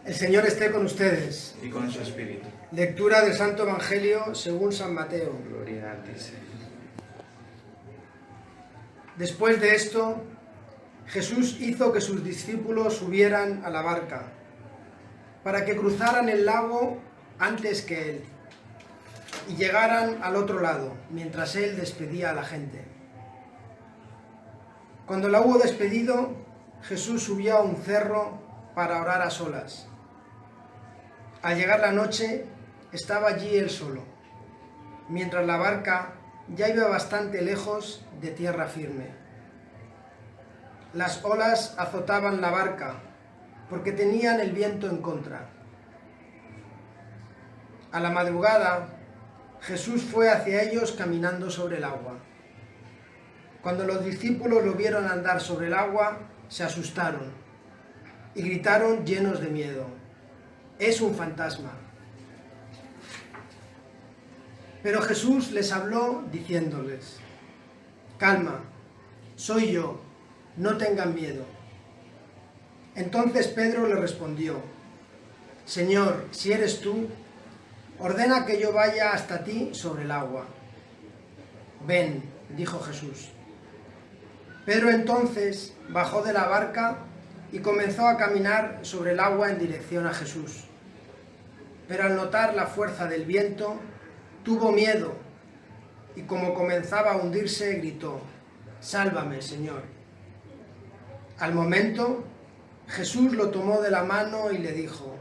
El Señor esté con ustedes. Y con su espíritu. Lectura del Santo Evangelio según San Mateo. Gloria a ti, Señor. Después de esto, Jesús hizo que sus discípulos subieran a la barca, para que cruzaran el lago antes que Él, y llegaran al otro lado, mientras Él despedía a la gente. Cuando la hubo despedido, Jesús subió a un cerro para orar a solas. Al llegar la noche, estaba allí Él solo, mientras la barca ya iba bastante lejos de tierra firme. Las olas azotaban la barca, porque tenían el viento en contra. A la madrugada, Jesús fue hacia ellos caminando sobre el agua. Cuando los discípulos lo vieron andar sobre el agua, se asustaron y gritaron llenos de miedo: «Es un fantasma». Pero Jesús les habló diciéndoles: «Calma, soy yo, no tengan miedo». Entonces Pedro le respondió: «Señor, si eres tú, ordena que yo vaya hasta ti sobre el agua». «Ven», dijo Jesús. Pedro entonces bajó de la barca y comenzó a caminar sobre el agua en dirección a Jesús. Pero al notar la fuerza del viento, tuvo miedo y como comenzaba a hundirse, gritó: «Sálvame, Señor». Al momento, Jesús lo tomó de la mano y le dijo: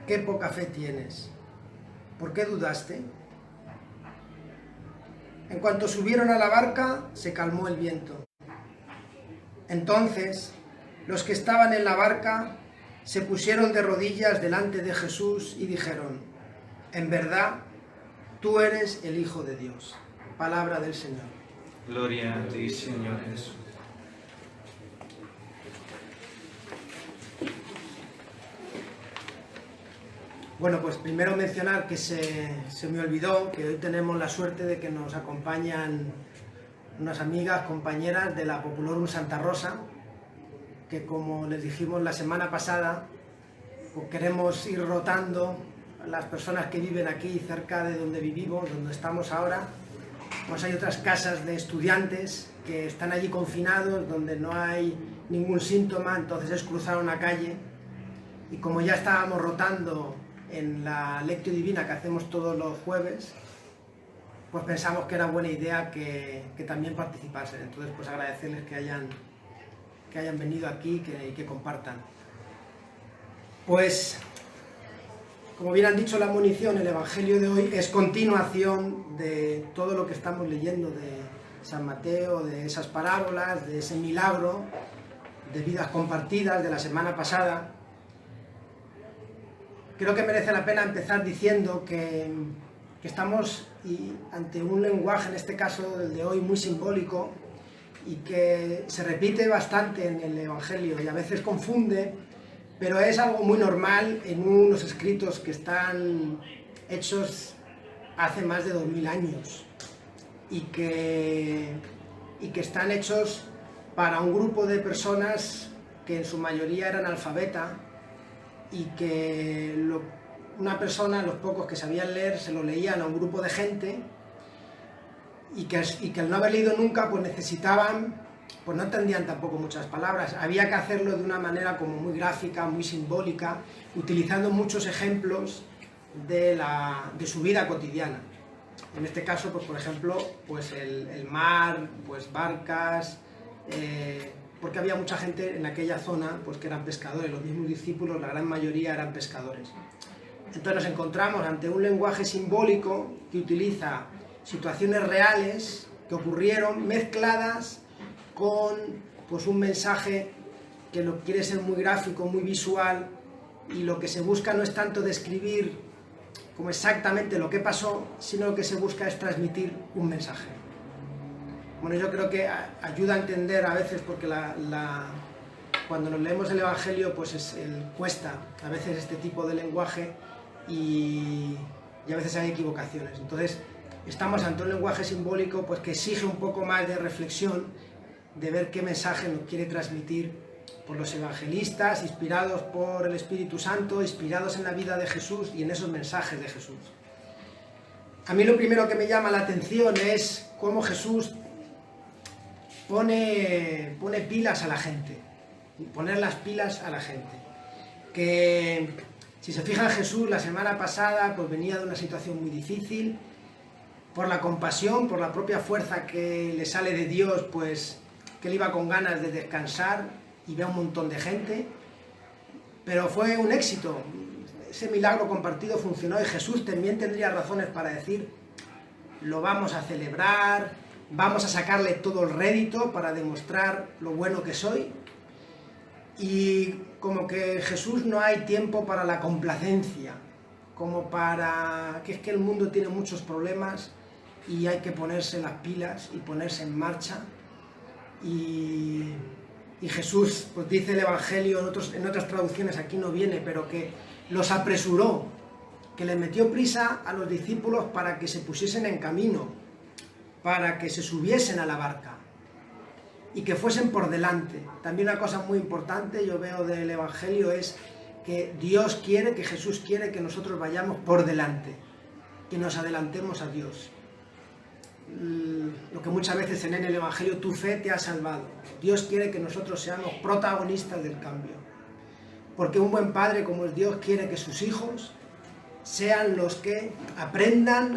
«Qué poca fe tienes, ¿por qué dudaste?». En cuanto subieron a la barca, se calmó el viento. Entonces, los que estaban en la barca se pusieron de rodillas delante de Jesús y dijeron: «En verdad, tú eres el Hijo de Dios». Palabra del Señor. Gloria a ti, Señor Jesús. Bueno, pues primero mencionar que se me olvidó que hoy tenemos la suerte de que nos acompañan unas amigas, compañeras de la Populorum Santa Rosa, que como les dijimos la semana pasada, pues queremos ir rotando a las personas que viven aquí cerca de donde vivimos, donde estamos ahora. Pues hay otras casas de estudiantes que están allí confinados, donde no hay ningún síntoma, entonces es cruzar una calle. Y como ya estábamos rotando en la Lectio Divina que hacemos todos los jueves, pues pensamos que era buena idea que también participasen. Entonces, pues agradecerles que hayan venido aquí y que compartan. Pues, como bien han dicho la munición, el Evangelio de hoy es continuación de todo lo que estamos leyendo de San Mateo, de esas parábolas, de ese milagro de vidas compartidas de la semana pasada. Creo que merece la pena empezar diciendo que estamos ante un lenguaje, en este caso el de hoy, muy simbólico y que se repite bastante en el Evangelio y a veces confunde, pero es algo muy normal en unos escritos que están hechos hace más de 2000 años y que están hechos para un grupo de personas que en su mayoría eran analfabetas y que una persona, los pocos que sabían leer, se lo leían a un grupo de gente y que al no haber leído nunca, pues necesitaban, pues no entendían tampoco muchas palabras, había que hacerlo de una manera como muy gráfica, muy simbólica, utilizando muchos ejemplos de su vida cotidiana. En este caso, pues por ejemplo, pues el mar, pues barcas, porque había mucha gente en aquella zona pues que eran pescadores, los mismos discípulos, la gran mayoría eran pescadores. Entonces nos encontramos ante un lenguaje simbólico que utiliza situaciones reales que ocurrieron mezcladas con pues un mensaje que lo quiere ser muy gráfico, muy visual, y lo que se busca no es tanto describir como exactamente lo que pasó, sino lo que se busca es transmitir un mensaje. Bueno, yo creo que ayuda a entender a veces, porque cuando nos leemos el Evangelio pues cuesta a veces este tipo de lenguaje y a veces hay equivocaciones. Entonces estamos ante un lenguaje simbólico pues que exige un poco más de reflexión, de ver qué mensaje nos quiere transmitir por los evangelistas, inspirados por el Espíritu Santo, inspirados en la vida de Jesús y en esos mensajes de Jesús. A mí lo primero que me llama la atención es cómo Jesús pone pilas a la gente, poner las pilas a la gente. Que si se fijan, Jesús la semana pasada pues venía de una situación muy difícil, por la compasión, por la propia fuerza que le sale de Dios, pues que él iba con ganas de descansar y ve a un montón de gente, pero fue un éxito. Ese milagro compartido funcionó y Jesús también tendría razones para decir: lo vamos a celebrar, vamos a sacarle todo el rédito para demostrar lo bueno que soy. Y como que Jesús no hay tiempo para la complacencia, como para que es que el mundo tiene muchos problemas y hay que ponerse las pilas y ponerse en marcha. Y Jesús, pues dice el Evangelio en otras traducciones, aquí no viene, pero que los apresuró, que le metió prisa a los discípulos para que se pusiesen en camino, para que se subiesen a la barca y que fuesen por delante. También una cosa muy importante yo veo del Evangelio es que Dios quiere, que Jesús quiere que nosotros vayamos por delante, que nos adelantemos a Dios. Lo que muchas veces en el Evangelio, tu fe te ha salvado. Dios quiere que nosotros seamos protagonistas del cambio, porque un buen padre como es Dios quiere que sus hijos sean los que aprendan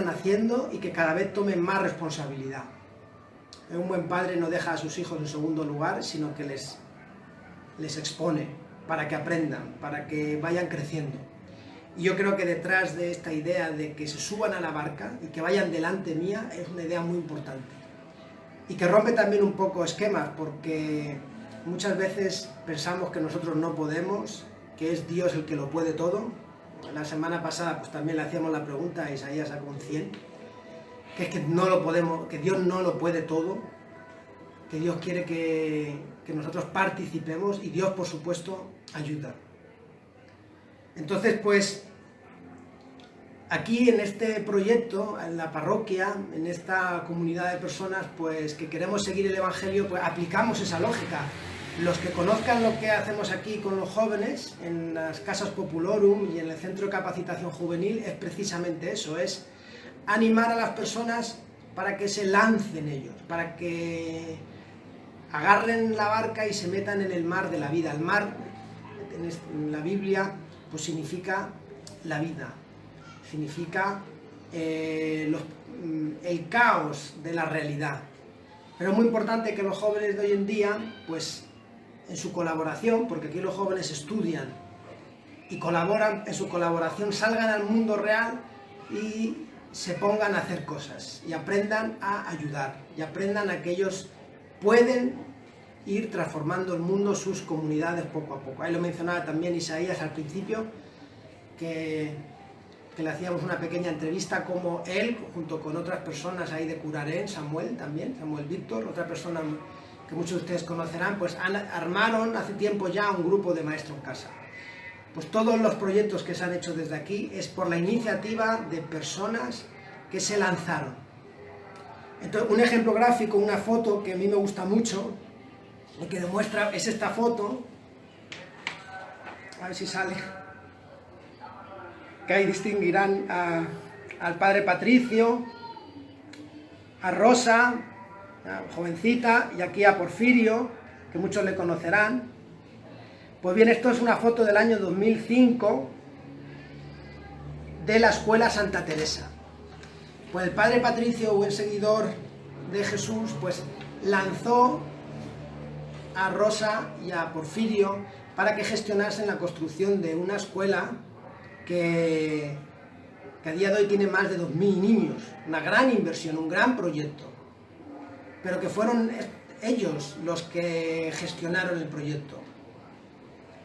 haciendo y que cada vez tomen más responsabilidad. Un buen padre no deja a sus hijos en segundo lugar, sino que les expone para que aprendan, para que vayan creciendo. Y yo creo que detrás de esta idea de que se suban a la barca y que vayan delante mía es una idea muy importante. Y que rompe también un poco esquemas, porque muchas veces pensamos que nosotros no podemos, que es Dios el que lo puede todo. La semana pasada pues también le hacíamos la pregunta a Isaías sacó un 100, que es que no lo podemos, que Dios no lo puede todo, que Dios quiere que nosotros participemos y Dios por supuesto ayuda. Entonces pues aquí en este proyecto, en la parroquia, en esta comunidad de personas pues que queremos seguir el Evangelio, pues aplicamos esa lógica. Los que conozcan lo que hacemos aquí con los jóvenes, en las casas Populorum y en el Centro de Capacitación Juvenil, es precisamente eso, es animar a las personas para que se lancen ellos, para que agarren la barca y se metan en el mar de la vida. El mar, en la Biblia, pues significa la vida, significa el caos de la realidad. Pero es muy importante que los jóvenes de hoy en día, pues en su colaboración, porque aquí los jóvenes estudian y colaboran, en su colaboración salgan al mundo real y se pongan a hacer cosas y aprendan a ayudar y aprendan a que ellos pueden ir transformando el mundo, sus comunidades poco a poco. Ahí lo mencionaba también Isaías al principio, que le hacíamos una pequeña entrevista, como él, junto con otras personas ahí de Curarén, Samuel también, Samuel Víctor, otra persona que muchos de ustedes conocerán, pues armaron hace tiempo ya un grupo de Maestro en Casa. Pues todos los proyectos que se han hecho desde aquí es por la iniciativa de personas que se lanzaron. Entonces, un ejemplo gráfico, una foto que a mí me gusta mucho, y que demuestra, es esta foto, a ver si sale, que ahí distinguirán al padre Patricio, a Rosa, jovencita, y aquí a Porfirio, que muchos le conocerán. Pues bien, esto es una foto del año 2005 de la Escuela Santa Teresa. Pues el padre Patricio, buen seguidor de Jesús, pues lanzó a Rosa y a Porfirio para que gestionasen la construcción de una escuela que a día de hoy tiene más de 2.000 niños, una gran inversión, un gran proyecto, pero que fueron ellos los que gestionaron el proyecto,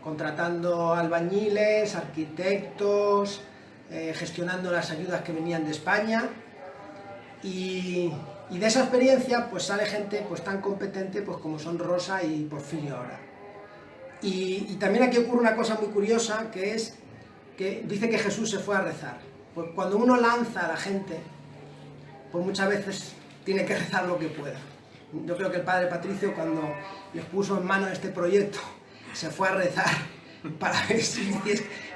contratando albañiles, arquitectos, gestionando las ayudas que venían de España, y de esa experiencia pues sale gente pues tan competente pues como son Rosa y Porfirio ahora. Y también aquí ocurre una cosa muy curiosa, que es que dice que Jesús se fue a rezar. Pues cuando uno lanza a la gente, pues muchas veces tiene que rezar lo que pueda. Yo creo que el padre Patricio, cuando les puso en mano este proyecto, se fue a rezar para ver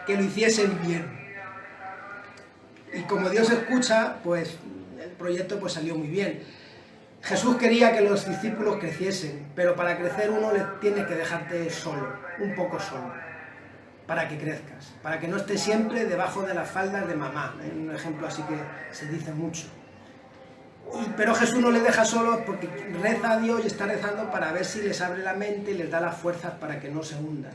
que lo hiciesen bien. Y como Dios escucha, pues el proyecto pues salió muy bien. Jesús quería que los discípulos creciesen, pero para crecer uno le tiene que dejarte solo, un poco solo, para que crezcas, para que no estés siempre debajo de las faldas de mamá. Es un ejemplo así que se dice mucho. Pero Jesús no le deja solos porque reza a Dios y está rezando para ver si les abre la mente y les da las fuerzas para que no se hundan.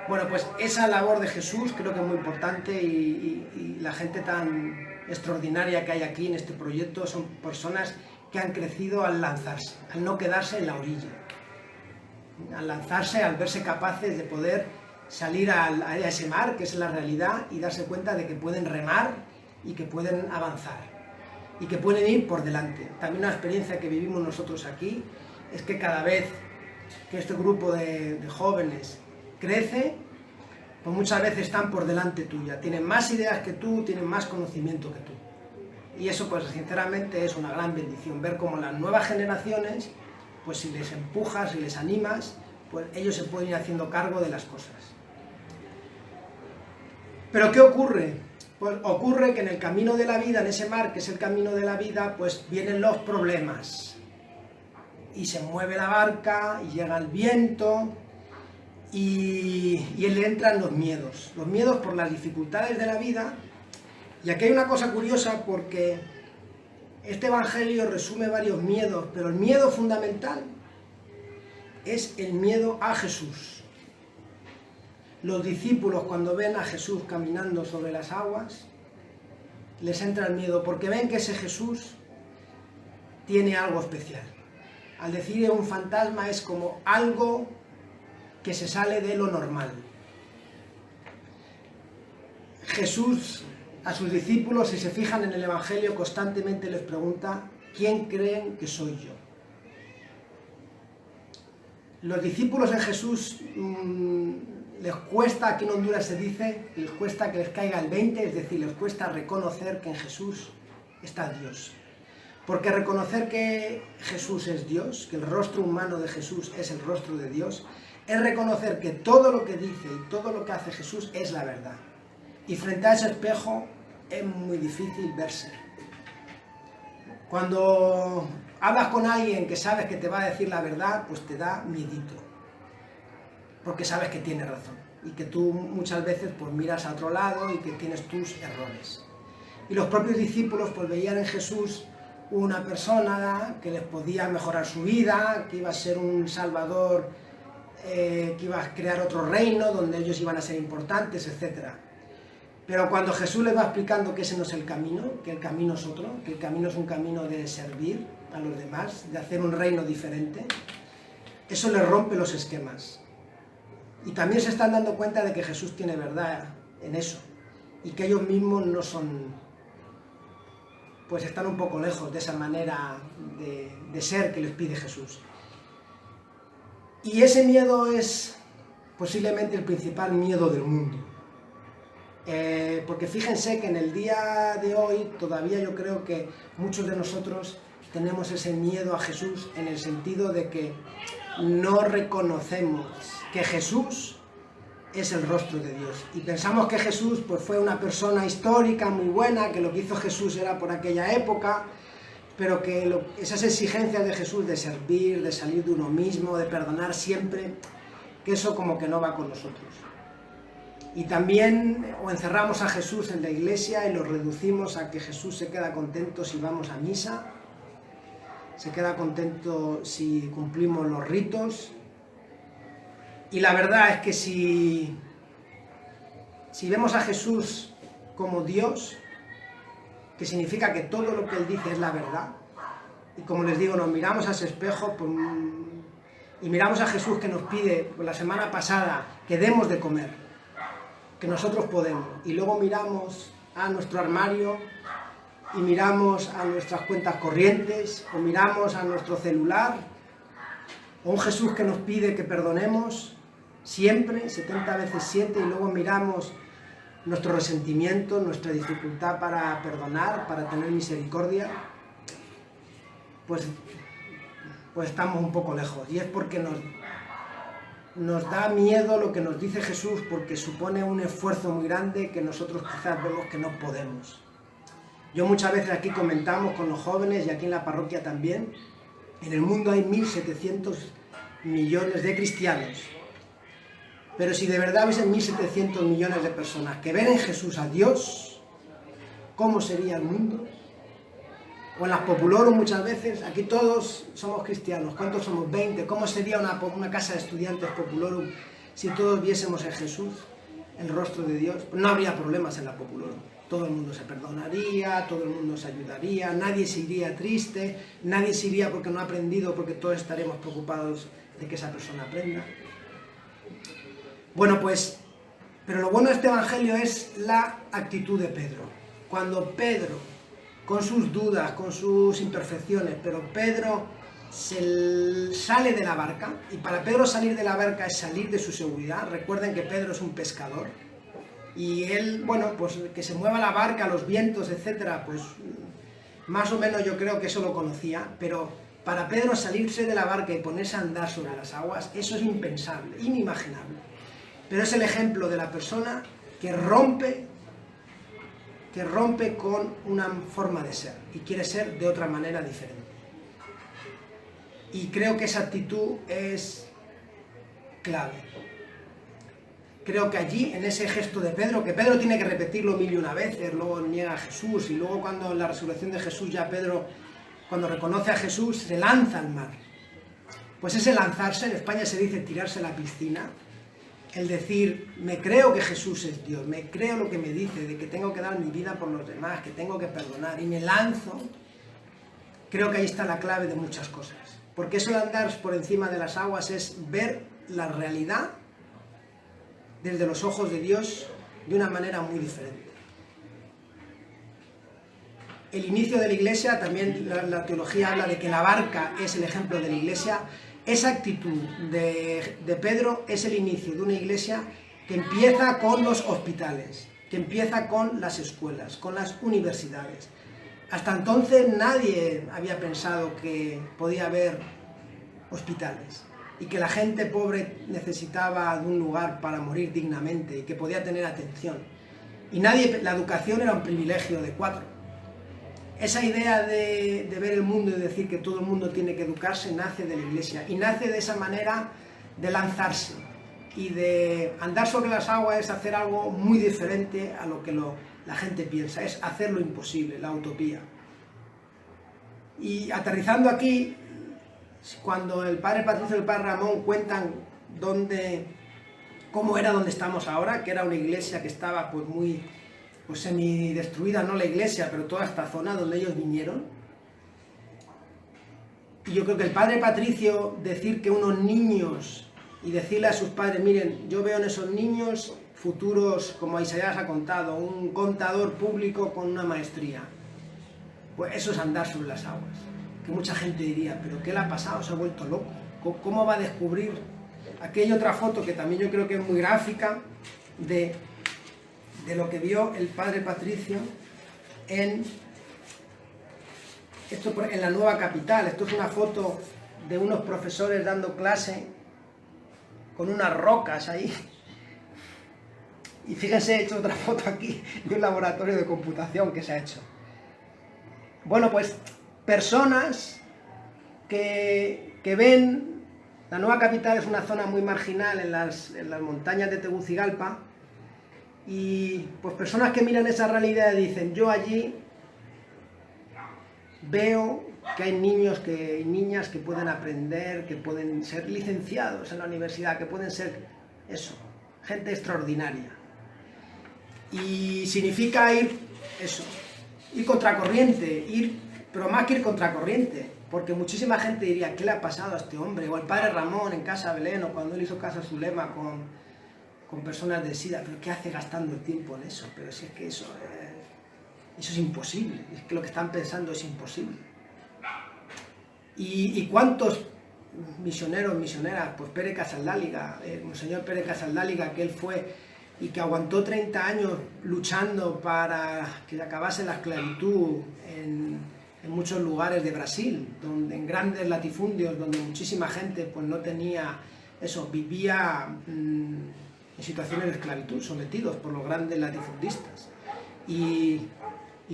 Bueno, pues esa labor de Jesús creo que es muy importante y la gente tan extraordinaria que hay aquí en este proyecto son personas que han crecido al lanzarse, al no quedarse en la orilla, al lanzarse, al verse capaces de poder salir a ese mar, que es la realidad, y darse cuenta de que pueden remar y que pueden avanzar y que pueden ir por delante. También una experiencia que vivimos nosotros aquí es que cada vez que este grupo de jóvenes crece, pues muchas veces están por delante tuya, tienen más ideas que tú, tienen más conocimiento que tú. Y eso pues sinceramente es una gran bendición, ver cómo las nuevas generaciones, pues si les empujas, si les animas, pues ellos se pueden ir haciendo cargo de las cosas. ¿Pero qué ocurre? Pues ocurre que en el camino de la vida, en ese mar que es el camino de la vida, pues vienen los problemas. Y se mueve la barca, y llega el viento, y le entran los miedos por las dificultades de la vida. Y aquí hay una cosa curiosa porque este evangelio resume varios miedos, pero el miedo fundamental es el miedo a Jesús. Los discípulos, cuando ven a Jesús caminando sobre las aguas, les entra el miedo porque ven que ese Jesús tiene algo especial. Al decir un fantasma es como algo que se sale de lo normal. Jesús a sus discípulos, si se fijan en el Evangelio, constantemente les pregunta: ¿quién creen que soy yo? Los discípulos en Jesús les cuesta, aquí en Honduras se dice, les cuesta que les caiga el 20, es decir, les cuesta reconocer que en Jesús está Dios. Porque reconocer que Jesús es Dios, que el rostro humano de Jesús es el rostro de Dios, es reconocer que todo lo que dice y todo lo que hace Jesús es la verdad. Y frente a ese espejo es muy difícil verse. Cuando hablas con alguien que sabes que te va a decir la verdad, pues te da miedito, porque sabes que tiene razón y que tú muchas veces pues miras a otro lado y que tienes tus errores. Y los propios discípulos pues veían en Jesús una persona que les podía mejorar su vida, que iba a ser un salvador, que iba a crear otro reino donde ellos iban a ser importantes, etc. Pero cuando Jesús les va explicando que ese no es el camino, que el camino es otro, que el camino es un camino de servir a los demás, de hacer un reino diferente, eso les rompe los esquemas. Y también se están dando cuenta de que Jesús tiene verdad en eso, y que ellos mismos no son, pues están un poco lejos de esa manera de ser que les pide Jesús. Y ese miedo es posiblemente el principal miedo del mundo. Porque fíjense que en el día de hoy todavía yo creo que muchos de nosotros tenemos ese miedo a Jesús en el sentido de que no reconocemos que Jesús es el rostro de Dios y pensamos que Jesús pues fue una persona histórica muy buena, que lo que hizo Jesús era por aquella época, pero que esas exigencias de Jesús de servir, de salir de uno mismo, de perdonar siempre, que eso como que no va con nosotros. Y también o encerramos a Jesús en la iglesia y lo reducimos a que Jesús se queda contento si vamos a misa, se queda contento si cumplimos los ritos. Y la verdad es que si vemos a Jesús como Dios, que significa que todo lo que Él dice es la verdad, y como les digo, nos miramos a ese espejo y miramos a Jesús que nos pide, pues la semana pasada, que demos de comer, que nosotros podemos, y luego miramos a nuestro armario y miramos a nuestras cuentas corrientes, o miramos a nuestro celular, o un Jesús que nos pide que perdonemos siempre, 70 veces 7, y luego miramos nuestro resentimiento, nuestra dificultad para perdonar, para tener misericordia, pues pues estamos un poco lejos. Y es porque nos da miedo lo que nos dice Jesús, porque supone un esfuerzo muy grande que nosotros quizás vemos que no podemos. Yo muchas veces aquí comentamos con los jóvenes y aquí en la parroquia también, en el mundo hay 1.700 millones de cristianos. Pero si de verdad hubiesen 1.700 millones de personas que ven en Jesús a Dios, ¿cómo sería el mundo? O en las Populorum muchas veces, aquí todos somos cristianos, ¿cuántos somos? 20. ¿Cómo sería una casa de estudiantes Populorum si todos viésemos en Jesús el rostro de Dios? No habría problemas en la Populorum, todo el mundo se perdonaría, todo el mundo se ayudaría, nadie se iría triste, nadie se iría porque no ha aprendido, porque todos estaremos preocupados de que esa persona aprenda. Bueno, pues, pero lo bueno de este Evangelio es la actitud de Pedro. Cuando Pedro, con sus dudas, con sus imperfecciones, pero Pedro sale de la barca, y para Pedro salir de la barca es salir de su seguridad. Recuerden que Pedro es un pescador, y él, bueno, pues que se mueva la barca, los vientos, etcétera, pues más o menos yo creo que eso lo conocía, pero para Pedro salirse de la barca y ponerse a andar sobre las aguas, eso es impensable, inimaginable. Pero es el ejemplo de la persona que rompe con una forma de ser y quiere ser de otra manera diferente. Y creo que esa actitud es clave. Creo que allí, en ese gesto de Pedro, que Pedro tiene que repetirlo 1001 veces, luego niega a Jesús, y luego cuando en la resurrección de Jesús ya Pedro, cuando reconoce a Jesús, se lanza al mar. Pues ese lanzarse, en España se dice tirarse a la piscina, el decir, me creo que Jesús es Dios, me creo lo que me dice, de que tengo que dar mi vida por los demás, que tengo que perdonar, y me lanzo, creo que ahí está la clave de muchas cosas. Porque eso de andar por encima de las aguas es ver la realidad desde los ojos de Dios de una manera muy diferente. El inicio de la Iglesia, también la teología habla de que la barca es el ejemplo de la Iglesia. Esa actitud de Pedro es el inicio de una iglesia que empieza con los hospitales, que empieza con las escuelas, con las universidades. Hasta entonces nadie había pensado que podía haber hospitales y que la gente pobre necesitaba de un lugar para morir dignamente y que podía tener atención. Y la educación era un privilegio de 4. Esa idea de ver el mundo y decir que todo el mundo tiene que educarse nace de la Iglesia y nace de esa manera de lanzarse y de andar sobre las aguas. Es hacer algo muy diferente a lo que la gente piensa, es hacer lo imposible, la utopía. Y aterrizando aquí, cuando el padre Patricio y el padre Ramón cuentan cómo era donde estamos ahora, que era una iglesia que estaba pues muy semi-destruida, no la iglesia, pero toda esta zona donde ellos vinieron. Y yo creo que el padre Patricio, decir que unos niños, y decirle a sus padres, miren, yo veo en esos niños futuros, como Isaías ha contado, un contador público con una maestría. Pues eso es andar sobre las aguas. Que mucha gente diría, ¿pero qué le ha pasado? Se ha vuelto loco. ¿Cómo va a descubrir? Aquí hay otra foto que también yo creo que es muy gráfica de lo que vio el padre Patricio en la nueva capital. Esto es una foto de unos profesores dando clase con unas rocas ahí. Y fíjense, he hecho otra foto aquí de un laboratorio de computación que se ha hecho. Bueno, pues personas que ven, la nueva capital es una zona muy marginal en las montañas de Tegucigalpa, y pues personas que miran esa realidad y dicen, yo allí veo que hay niños y niñas que pueden aprender, que pueden ser licenciados en la universidad, que pueden ser eso, gente extraordinaria. Y significa ir contracorriente, pero más que ir contracorriente, porque muchísima gente diría, ¿qué le ha pasado a este hombre? O el padre Ramón en Casa Belén, o cuando él hizo Casa Zulema con personas de SIDA, ¿pero qué hace gastando el tiempo en eso? Pero si es que eso es imposible, es que lo que están pensando es imposible. ¿Y cuántos misioneros, misioneras? Pues Pere Casaldáliga, Monseñor Pere Casaldáliga, que él fue y que aguantó 30 años luchando para que acabase la esclavitud en muchos lugares de Brasil, donde en grandes latifundios, donde muchísima gente pues no tenía eso, vivía en situaciones de esclavitud, sometidos por los grandes latifundistas. Y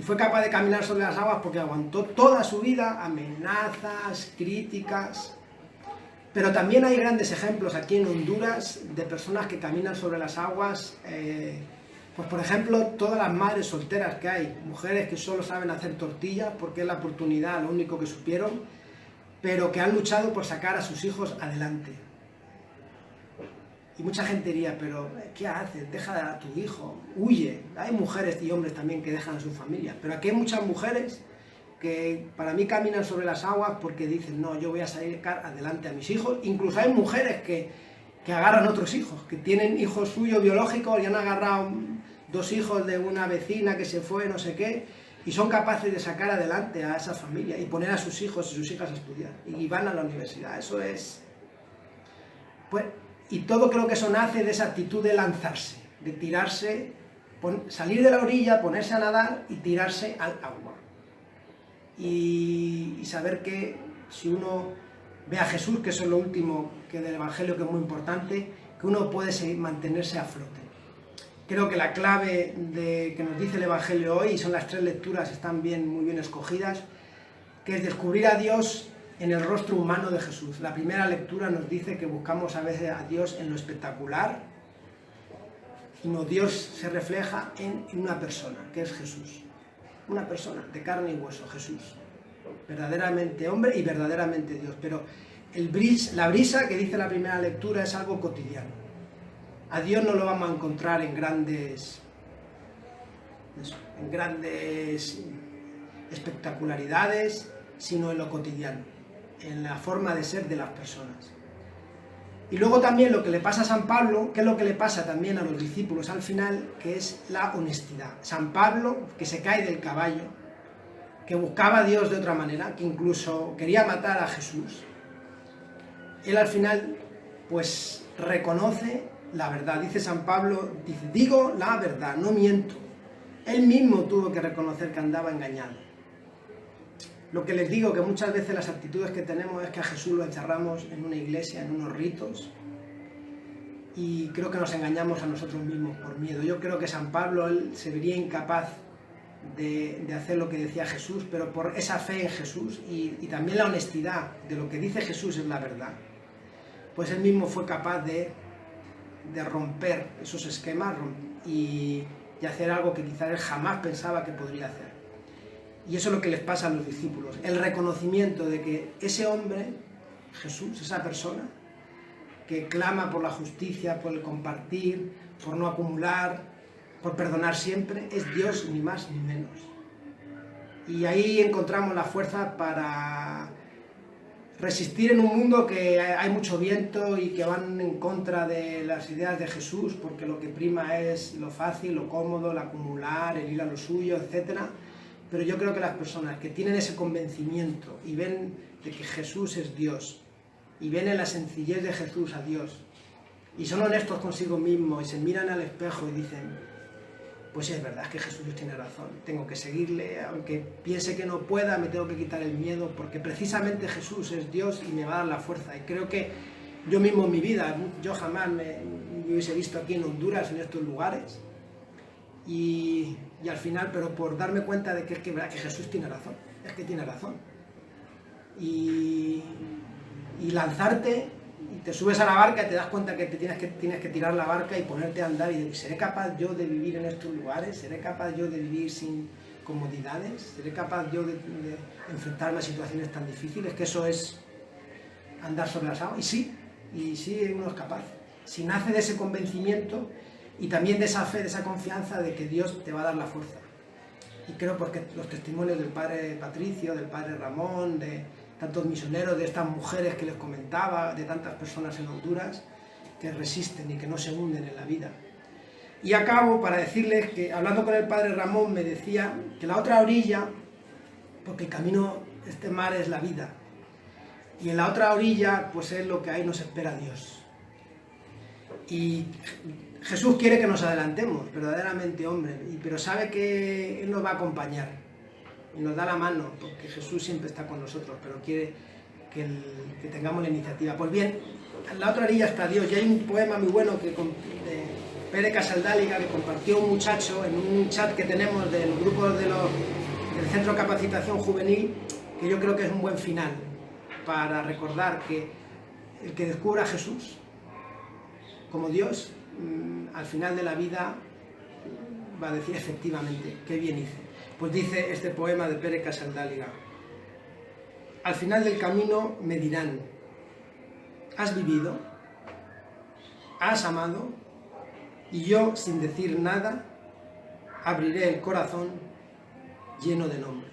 fue capaz de caminar sobre las aguas porque aguantó toda su vida amenazas, críticas. Pero también hay grandes ejemplos aquí en Honduras de personas que caminan sobre las aguas, pues por ejemplo, todas las madres solteras que hay, mujeres que solo saben hacer tortillas porque es la oportunidad, lo único que supieron, pero que han luchado por sacar a sus hijos adelante. Y mucha gente diría, pero ¿qué haces? Deja a tu hijo, huye. Hay mujeres y hombres también que dejan a su familia, pero aquí hay muchas mujeres que para mí caminan sobre las aguas porque dicen, no, yo voy a sacar adelante a mis hijos. Incluso hay mujeres que agarran otros hijos, que tienen hijos suyos biológicos y han agarrado 2 hijos de una vecina que se fue, no sé qué, y son capaces de sacar adelante a esa familia y poner a sus hijos y sus hijas a estudiar, y van a la universidad. Eso es... pues, y todo creo que eso nace de esa actitud de lanzarse, de tirarse, salir de la orilla, ponerse a nadar y tirarse al agua. Y saber que si uno ve a Jesús, que eso es lo último que del Evangelio, que es muy importante, que uno puede mantenerse a flote. Creo que la clave que nos dice el Evangelio hoy, y son las 3 lecturas, están muy bien escogidas, que es descubrir a Dios en el rostro humano de Jesús. La primera lectura nos dice que buscamos a veces a Dios en lo espectacular, y no, Dios se refleja en una persona, que es Jesús. Una persona de carne y hueso, Jesús. Verdaderamente hombre y verdaderamente Dios. Pero la brisa que dice la primera lectura es algo cotidiano. A Dios no lo vamos a encontrar en grandes espectacularidades, sino en lo cotidiano, en la forma de ser de las personas. Y luego también lo que le pasa a San Pablo, que es lo que le pasa también a los discípulos al final, que es la honestidad. San Pablo, que se cae del caballo, que buscaba a Dios de otra manera, que incluso quería matar a Jesús, él al final pues reconoce la verdad. Dice San Pablo, dice, digo la verdad, no miento. Él mismo tuvo que reconocer que andaba engañado. Lo que les digo, que muchas veces las actitudes que tenemos es que a Jesús lo encerramos en una iglesia, en unos ritos, y creo que nos engañamos a nosotros mismos por miedo. Yo creo que San Pablo, él se vería incapaz de hacer lo que decía Jesús, pero por esa fe en Jesús y también la honestidad de lo que dice Jesús es la verdad, pues él mismo fue capaz de romper esos esquemas y hacer algo que quizás él jamás pensaba que podría hacer. Y eso es lo que les pasa a los discípulos, el reconocimiento de que ese hombre, Jesús, esa persona, que clama por la justicia, por el compartir, por no acumular, por perdonar siempre, es Dios, ni más ni menos. Y ahí encontramos la fuerza para resistir en un mundo que hay mucho viento y que van en contra de las ideas de Jesús, porque lo que prima es lo fácil, lo cómodo, el acumular, el ir a lo suyo, etc. Pero yo creo que las personas que tienen ese convencimiento y ven de que Jesús es Dios, y ven en la sencillez de Jesús a Dios, y son honestos consigo mismos, y se miran al espejo y dicen, pues sí, es verdad, es que Jesús tiene razón, tengo que seguirle, aunque piense que no pueda, me tengo que quitar el miedo, porque precisamente Jesús es Dios y me va a dar la fuerza. Y creo que yo mismo en mi vida, yo jamás me hubiese visto aquí en Honduras, en estos lugares, y al final, pero por darme cuenta de que es que Jesús tiene razón, es que tiene razón. Y lanzarte, y te subes a la barca y te das cuenta que tienes que tirar la barca y ponerte a andar y decir, ¿seré capaz yo de vivir en estos lugares? ¿Seré capaz yo de vivir sin comodidades? ¿Seré capaz yo de enfrentarme a situaciones tan difíciles? Que eso es andar sobre las aguas. Y sí, uno es capaz. Si nace de ese convencimiento y también de esa fe, de esa confianza de que Dios te va a dar la fuerza. Y creo porque los testimonios del padre Patricio, del padre Ramón, de tantos misioneros, de estas mujeres que les comentaba, de tantas personas en Honduras que resisten y que no se hunden en la vida. Y acabo para decirles que, hablando con el padre Ramón, me decía que la otra orilla, porque el camino, este mar es la vida, y en la otra orilla, pues es lo que ahí nos espera Dios. Y Jesús quiere que nos adelantemos, verdaderamente, hombre, pero sabe que Él nos va a acompañar. y nos da la mano, porque Jesús siempre está con nosotros, pero quiere que tengamos la iniciativa. Pues bien, en la otra orilla está Dios, y hay un poema muy bueno de Pere Casaldáliga que compartió un muchacho en un chat que tenemos del grupo del Centro de Capacitación Juvenil, que yo creo que es un buen final para recordar que el que descubra a Jesús como Dios, al final de la vida va a decir efectivamente, qué bien hice. Pues dice este poema de Pere Casaldáliga: al final del camino me dirán, ¿has vivido? ¿Has amado? Y yo, sin decir nada, abriré el corazón lleno de nombre.